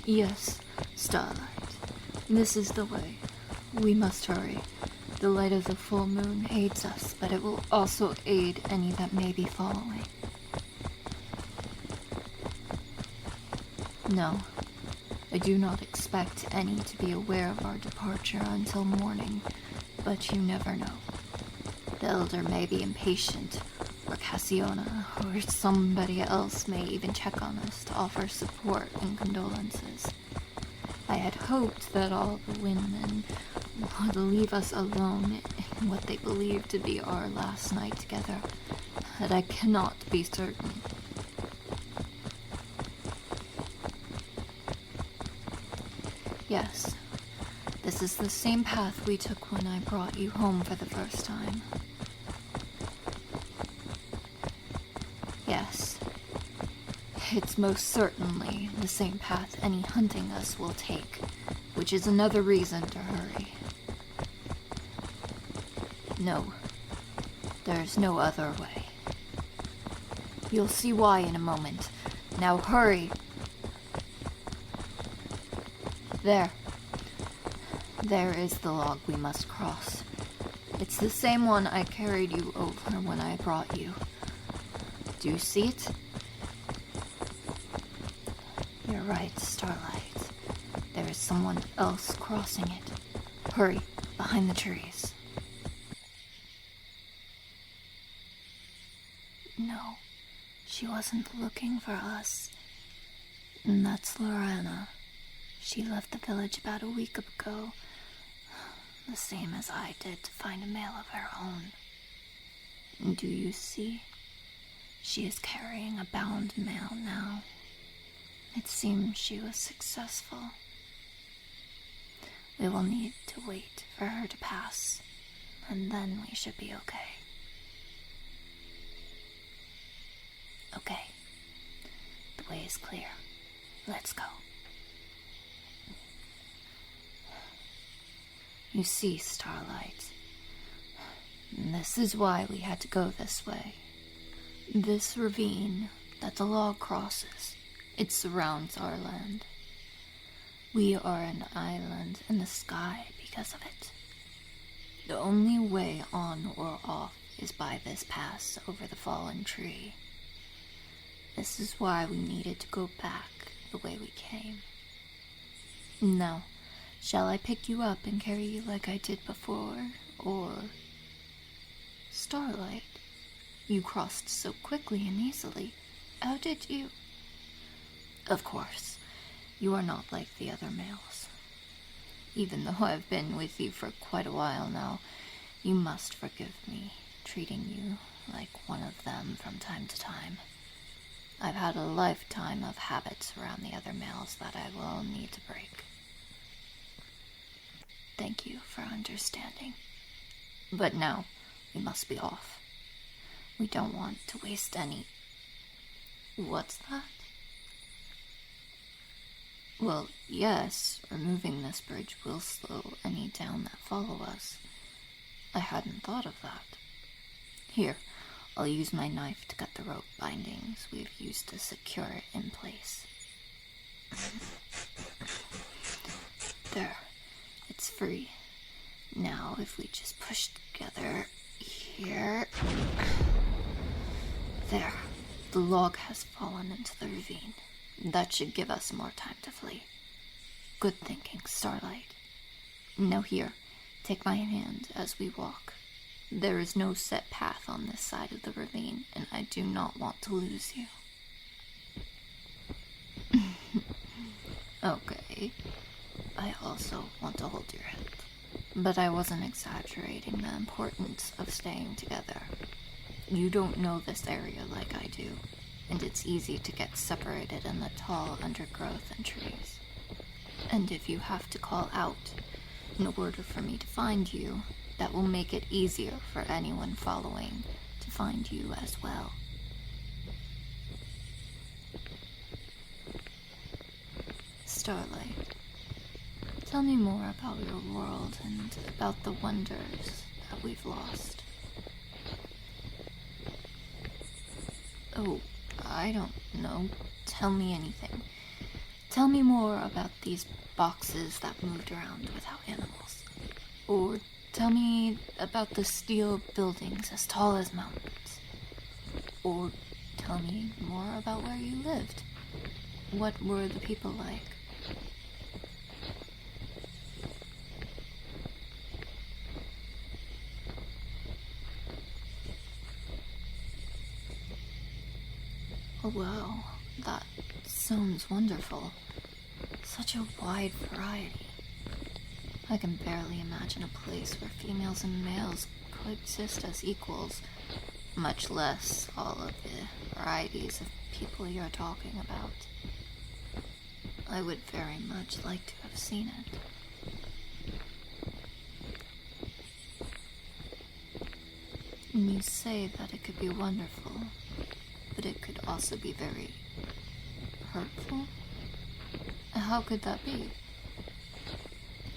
Yes, Starlight. This is the way. We must hurry. The light of the full moon aids us, but it will also aid any that may be following. No, I do not expect any to be aware of our departure until morning, but you never know. The Elder may be impatient, or Cassiona, or somebody else may even check on us to offer support and condolences. I had hoped that all the women would leave us alone in what they believe to be our last night together, but I cannot be certain. Yes, this is the same path we took when I brought you home for the first time. Yes, it's most certainly the same path any hunting us will take, which is another reason to hurry. No, there's no other way. You'll see why in a moment. Now hurry! There. There is the log we must cross. It's the same one I carried you over when I brought you. Do you see it? You're right, Starlight. There is someone else crossing it. Hurry, behind the trees. No, she wasn't looking for us. That's Lorana. She left the village about a week ago, the same as I did to find a male of her own. Do you see? She is carrying a bound male now. It seems she was successful. We will need to wait for her to pass, and then we should be okay. Okay. The way is clear. Let's go. You see, Starlight, this is why we had to go this way. This ravine that the log crosses, it surrounds our land. We are an island in the sky because of it. The only way on or off is by this pass over the fallen tree. This is why we needed to go back the way we came. Now, shall I pick you up and carry you like I did before, or... Starlight, you crossed so quickly and easily. How did you... Of course, you are not like the other males. Even though I've been with you for quite a while now, you must forgive me, treating you like one of them from time to time. I've had a lifetime of habits around the other males that I will need to break. Thank you for understanding. But now, we must be off. We don't want to waste any... What's that? Well, yes, removing this bridge will slow any down that follow us. I hadn't thought of that. Here, I'll use my knife to cut the rope bindings we've used to secure it in place. There. It's free. Now, if we just push together here... There. The log has fallen into the ravine. That should give us more time to flee. Good thinking, Starlight. Now here, take my hand as we walk. There is no set path on this side of the ravine, and I do not want to lose you. Okay. I also want to hold your hand. But I wasn't exaggerating the importance of staying together. You don't know this area like I do, and it's easy to get separated in the tall undergrowth and trees. And if you have to call out in order for me to find you, that will make it easier for anyone following to find you as well. Starlight, tell me more about your world and about the wonders that we've lost. Oh, I don't know. Tell me anything. tell me more about these boxes that moved around without animals. Or tell me about the steel buildings as tall as mountains. Or tell me more about where you lived. What were the people like? Oh, wow, that sounds wonderful. Such a wide variety. I can barely imagine a place where females and males coexist as equals, much less all of the varieties of people you're talking about. I would very much like to have seen it. You say that it could be wonderful, but it could also be very hurtful? How could that be?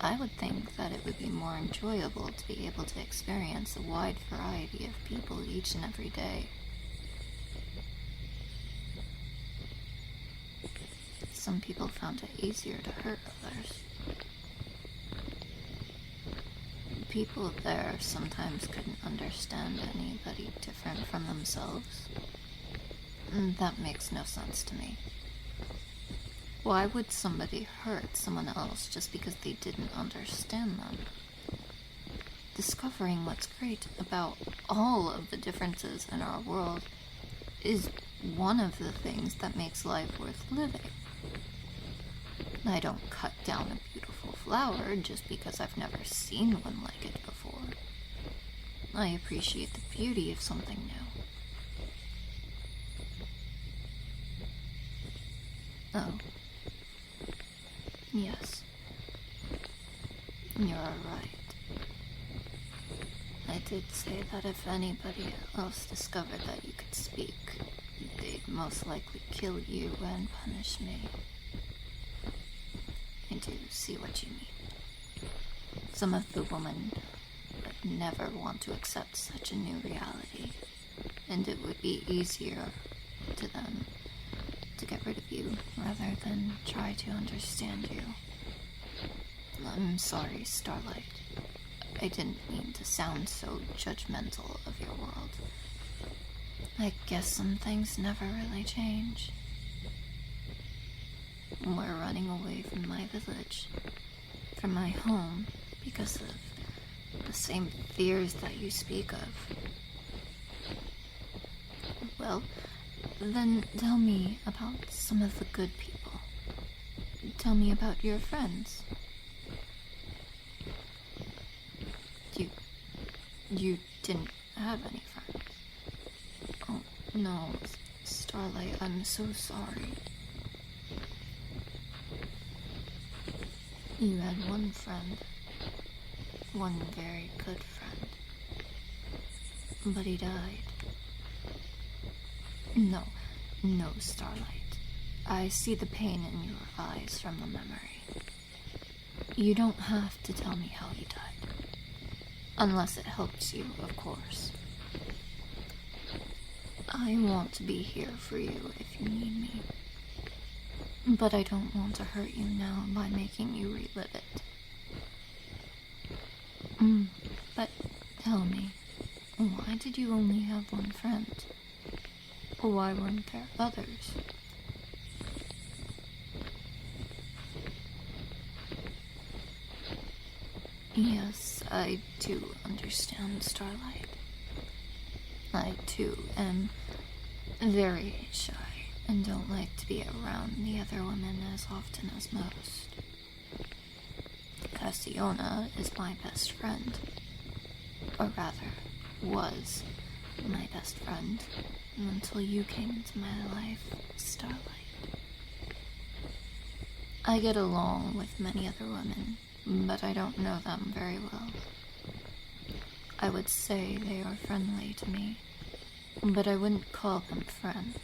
I would think that it would be more enjoyable to be able to experience a wide variety of people each and every day. Some people found it easier to hurt others. People there sometimes couldn't understand anybody different from themselves. That makes no sense to me. Why would somebody hurt someone else just because they didn't understand them? Discovering what's great about all of the differences in our world is one of the things that makes life worth living. I don't cut down a beautiful flower just because I've never seen one like it before. I appreciate the beauty of something new. Oh. Yes. You're right. I did say that if anybody else discovered that you could speak, they'd most likely kill you and punish me. I do see what you mean. Some of the women would never want to accept such a new reality, and it would be easier to them to get rid of you rather than try to understand you. I'm sorry, Starlight. I didn't mean to sound so judgmental of your world. I guess some things never really change. We're running away from my village, from my home, because of the same fears that you speak of. Well, then tell me about some of the good people. Tell me about your friends. You didn't have any friends? Oh, no, Starlight, I'm so sorry. You had one friend. One very good friend. But he died. No, Starlight. I see the pain in your eyes from the memory. You don't have to tell me how he died. Unless it helps you, of course. I want to be here for you if you need me. But I don't want to hurt you now by making you relive it. But tell me, why did you only have one friend? Why weren't there others? Yes, I do understand, Starlight. I, too, am very shy and don't like to be around the other women as often as most. Cassiona is my best friend. Or rather, was my best friend until you came into my life, Starlight. I get along with many other women, but I don't know them very well. I would say they are friendly to me, but I wouldn't call them friends.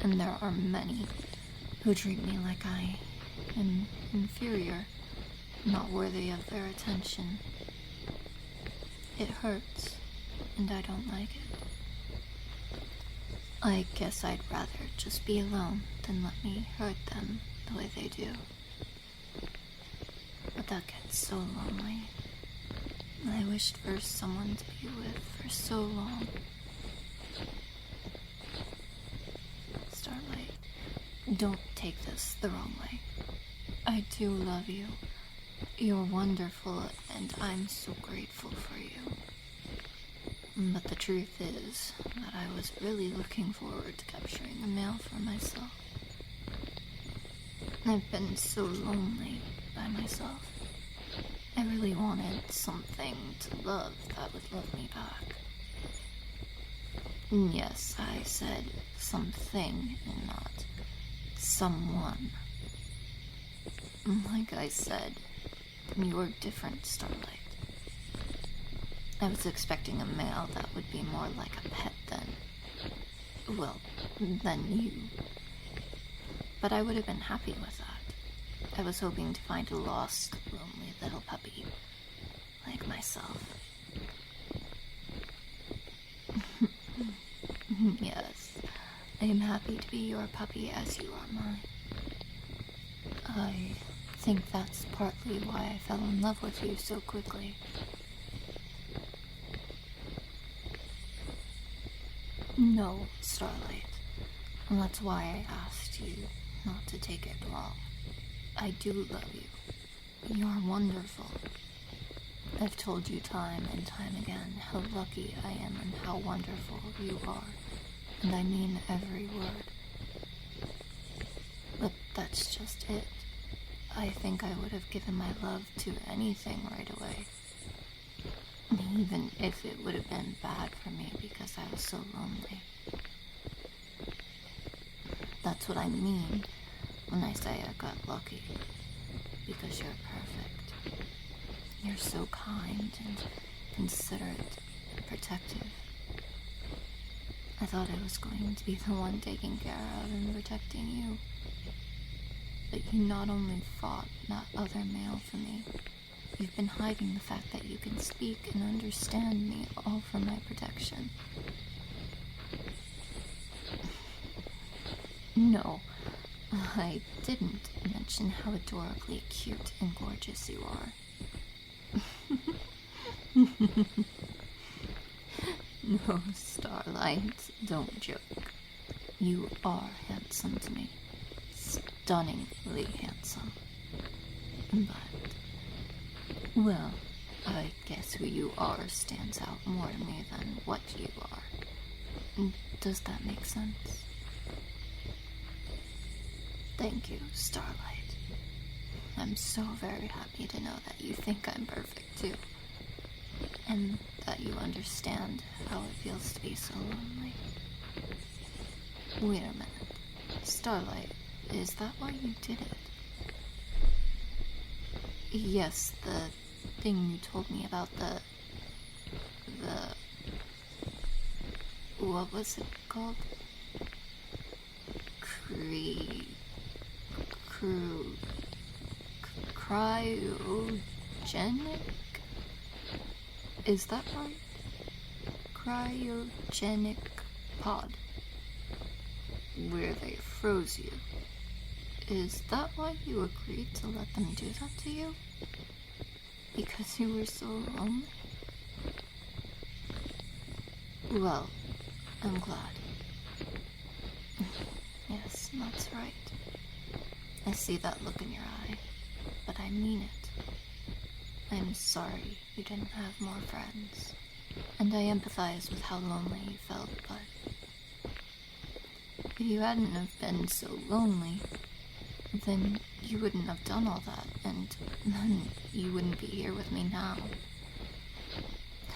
And there are many who treat me like I am inferior, not worthy of their attention. It hurts, and I don't like it. I guess I'd rather just be alone than let me hurt them the way they do. But that gets so lonely. I wished for someone to be with for so long. Starlight, don't take this the wrong way. I do love you. You're wonderful, and I'm so grateful for you. But the truth is that I was really looking forward to capturing a male for myself. I've been so lonely by myself. I really wanted something to love that would love me back. Yes, I said something and not someone. Like I said, you're different, Starlight. I was expecting a male that would be more like a pet than you. But I would have been happy with that. I was hoping to find a lost, lonely little puppy, like myself. Yes, I am happy to be your puppy as you are mine. I think that's partly why I fell in love with you so quickly. No, Starlight. And that's why I asked you not to take it wrong. I do love you. You're wonderful. I've told you time and time again how lucky I am and how wonderful you are. And I mean every word. But that's just it. I think I would have given my love to anything right away. Even if it would have been bad for me because I was so lonely. That's what I mean when I say I got lucky. Because you're perfect. You're so kind and considerate and protective. I thought I was going to be the one taking care of and protecting you. But you not only fought that other male for me, you've been hiding the fact that you can speak and understand me, all for my protection. No, I didn't mention how adorably cute and gorgeous you are. No, Starlight, don't joke. You are handsome to me. Stunningly handsome. But, well, I guess who you are stands out more to me than what you are. Does that make sense? Thank you, Starlight. I'm so very happy to know that you think I'm perfect too. And that you understand how it feels to be so lonely. Wait a minute. Starlight, is that why you did it? Yes, the thing you told me about the what was it called? Cryogenic? Is that right? Cryogenic pod. Where they froze you. Is that why you agreed to let them do that to you? Because you were so lonely? Well, I'm glad. Yes, that's right. I see that look in your eye, but I mean it. I'm sorry you didn't have more friends, and I empathize with how lonely you felt, but if you hadn't have been so lonely, then you wouldn't have done all that, and then you wouldn't be here with me now.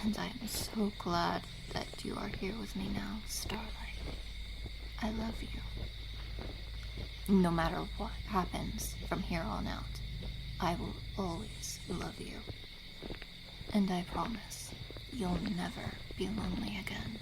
And I am so glad that you are here with me now, Starlight. I love you. No matter what happens from here on out, I will always love you. And I promise you'll never be lonely again.